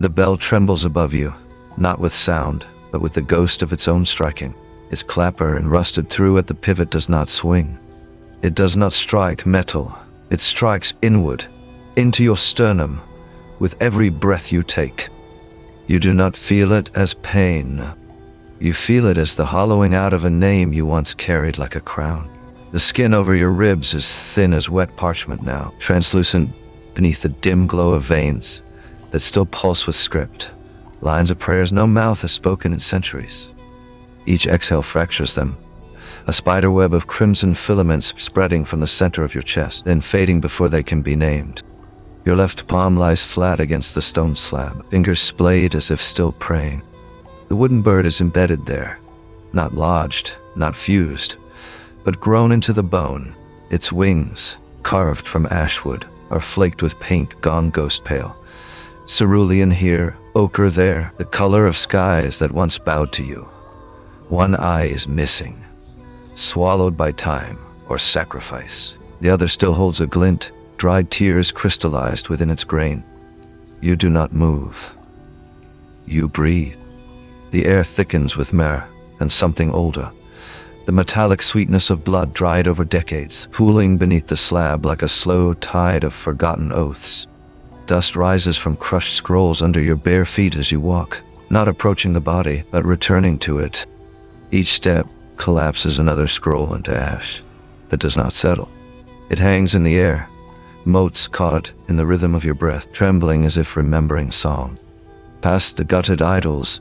The bell trembles above you, not with sound, but with the ghost of its own striking. Its clapper and rusted through at the pivot does not swing. It does not strike metal. It strikes inward, into your sternum, with every breath you take. You do not feel it as pain. You feel it as the hollowing out of a name you once carried like a crown. The skin over your ribs is thin as wet parchment now, translucent beneath the dim glow of veins that still pulse with script, lines of prayers no mouth has spoken in centuries. Each exhale fractures them, a spider web of crimson filaments spreading from the center of your chest, then fading before they can be named. Your left palm lies flat against the stone slab, fingers splayed as if still praying. The wooden bird is embedded there, not lodged, not fused, but grown into the bone. Its wings, carved from ashwood, are flaked with paint gone ghost pale. Cerulean here, ochre there, the color of skies that once bowed to you. One eye is missing, swallowed by time or sacrifice. The other still holds a glint, dried tears crystallized within its grain. You do not move. You breathe. The air thickens with myrrh and something older, the metallic sweetness of blood dried over decades, pooling beneath the slab like a slow tide of forgotten oaths. Dust rises from crushed scrolls under your bare feet as you walk, not approaching the body, but returning to it. Each step collapses another scroll into ash that does not settle. It hangs in the air, motes caught in the rhythm of your breath, trembling as if remembering song. Past the gutted idols,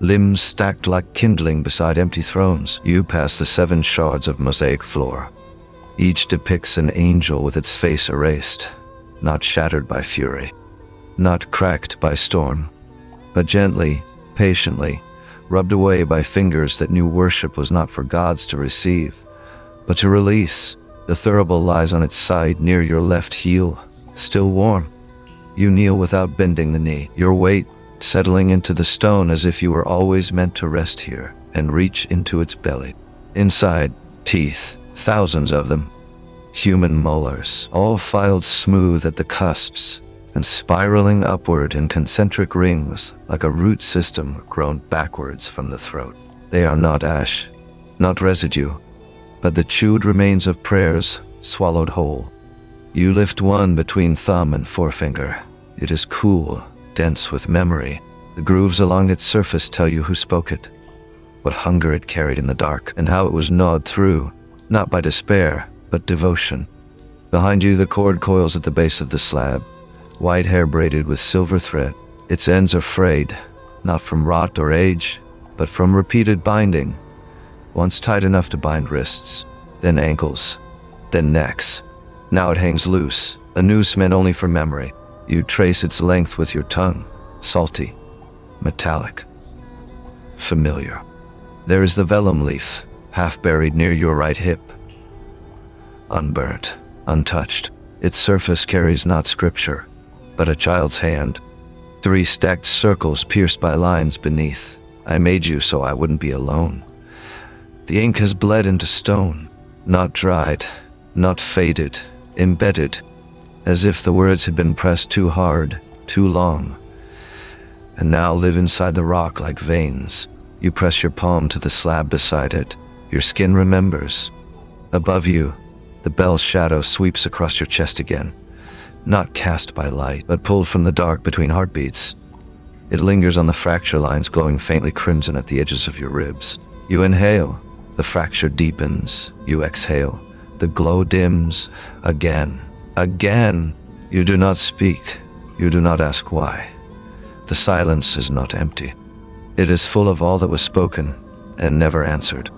limbs stacked like kindling beside empty thrones, you pass the 7 shards of mosaic floor. Each depicts an angel with its face erased, not shattered by fury, not cracked by storm, but gently, patiently, rubbed away by fingers that knew worship was not for gods to receive, but to release. The thurible lies on its side near your left heel, still warm. You kneel without bending the knee, your weight settling into the stone as if you were always meant to rest here, and reach into its belly. Inside, teeth, thousands of them, human molars, all filed smooth at the cusps and spiraling upward in concentric rings like a root system grown backwards from the throat. They are not ash, not residue, but the chewed remains of prayers swallowed whole. You lift one between thumb and forefinger. It is cool, dense with memory. The grooves along its surface tell you who spoke it, what hunger it carried in the dark, and how it was gnawed through, not by despair, but devotion. Behind you, the cord coils at the base of the slab, white hair braided with silver thread. Its ends are frayed, not from rot or age, but from repeated binding. Once tight enough to bind wrists, then ankles, then necks. Now it hangs loose, a noose meant only for memory. You trace its length with your tongue, salty, metallic, familiar. There is the vellum leaf, half buried near your right hip. Unburnt, untouched, its surface carries not scripture, but a child's hand. 3 stacked circles pierced by lines beneath. I made you so I wouldn't be alone. The ink has bled into stone, not dried, not faded, embedded, as if the words had been pressed too hard, too long, and now live inside the rock like veins. You press your palm to the slab beside it. Your skin remembers. Above you, the bell's shadow sweeps across your chest again, not cast by light, but pulled from the dark between heartbeats. It lingers on the fracture lines glowing faintly crimson at the edges of your ribs. You inhale, the fracture deepens. You exhale, the glow dims. Again. Again, you do not speak, you do not ask why. The silence is not empty. It is full of all that was spoken and never answered.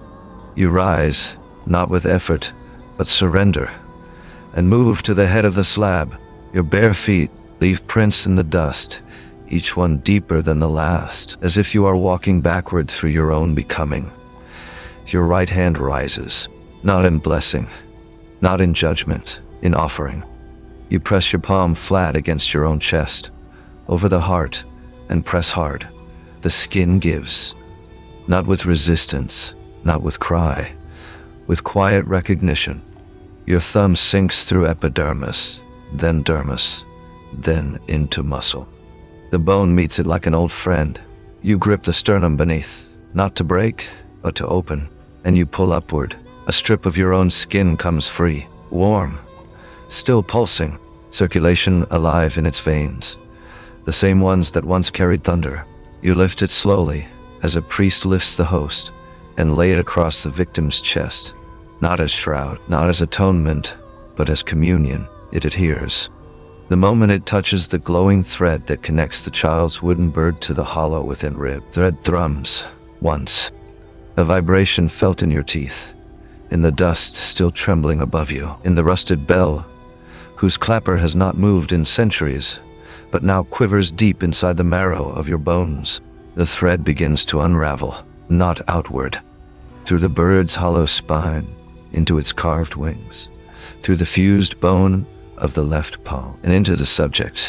You rise, not with effort, but surrender, and move to the head of the slab. Your bare feet leave prints in the dust, each one deeper than the last, as if you are walking backward through your own becoming. Your right hand rises, not in blessing, not in judgment, in offering. You press your palm flat against your own chest, over the heart, and press hard. The skin gives, not with resistance, not with cry, with quiet recognition. Your thumb sinks through epidermis, then dermis, then into muscle. The bone meets it like an old friend. You grip the sternum beneath, not to break, but to open, and you pull upward. A strip of your own skin comes free, warm, still pulsing, circulation alive in its veins, the same ones that once carried thunder. You lift it slowly, as a priest lifts the host, and lay it across the victim's chest. Not as shroud, not as atonement, but as communion. It adheres. The moment it touches the glowing thread that connects the child's wooden bird to the hollow within rib, thread thrums once. A vibration felt in your teeth, in the dust still trembling above you, in the rusted bell, whose clapper has not moved in centuries, but now quivers deep inside the marrow of your bones. The thread begins to unravel, not outward, through the bird's hollow spine, into its carved wings, through the fused bone of the left palm, and into the subject.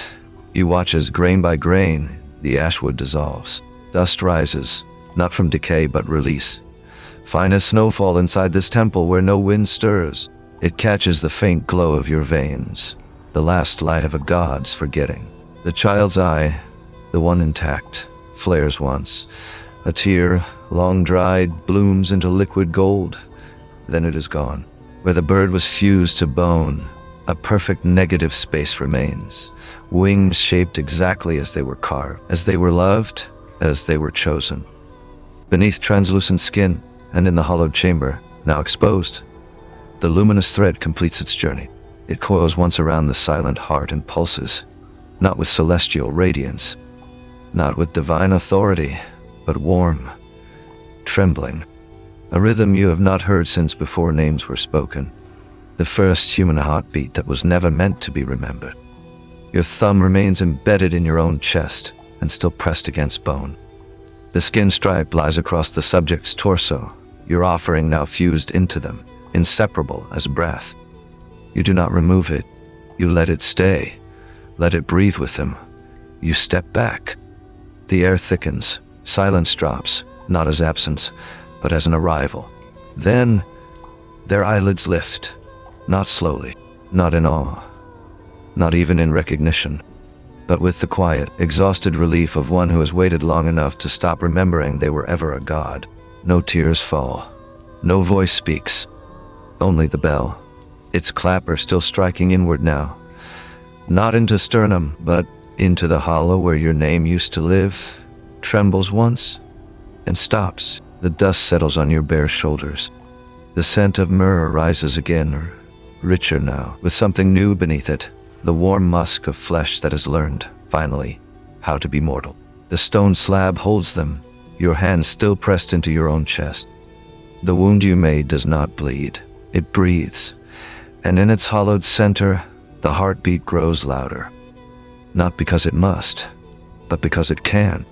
You watch as grain by grain, the ashwood dissolves. Dust rises, not from decay but release. Fine as snowfall inside this temple where no wind stirs. It catches the faint glow of your veins, the last light of a god's forgetting. The child's eye, the one intact, flares once. A tear, long dried, blooms into liquid gold. Then it is gone. Where the bird was fused to bone, a perfect negative space remains. Wings shaped exactly as they were carved, as they were loved, as they were chosen. Beneath translucent skin, and in the hollowed chamber, now exposed, the luminous thread completes its journey. It coils once around the silent heart and pulses, not with celestial radiance, not with divine authority, but warm, trembling. A rhythm you have not heard since before names were spoken. The first human heartbeat that was never meant to be remembered. Your thumb remains embedded in your own chest and still pressed against bone. The skin stripe lies across the subject's torso, your offering now fused into them, inseparable as breath. You do not remove it. You let it stay. Let it breathe with them. You step back. The air thickens. Silence drops, not as absence, but as an arrival. Then, their eyelids lift. Not slowly, not in awe, not even in recognition, but with the quiet, exhausted relief of one who has waited long enough to stop remembering they were ever a god. No tears fall. No voice speaks. Only the bell, its clapper still striking inward now. Not into sternum, but into the hollow where your name used to live, trembles once, and stops. The dust settles on your bare shoulders. The scent of myrrh rises again, richer now, with something new beneath it, the warm musk of flesh that has learned, finally, how to be mortal. The stone slab holds them, your hand still pressed into your own chest. The wound you made does not bleed. It breathes, and in its hollowed center, the heartbeat grows louder. Not because it must, but because it can.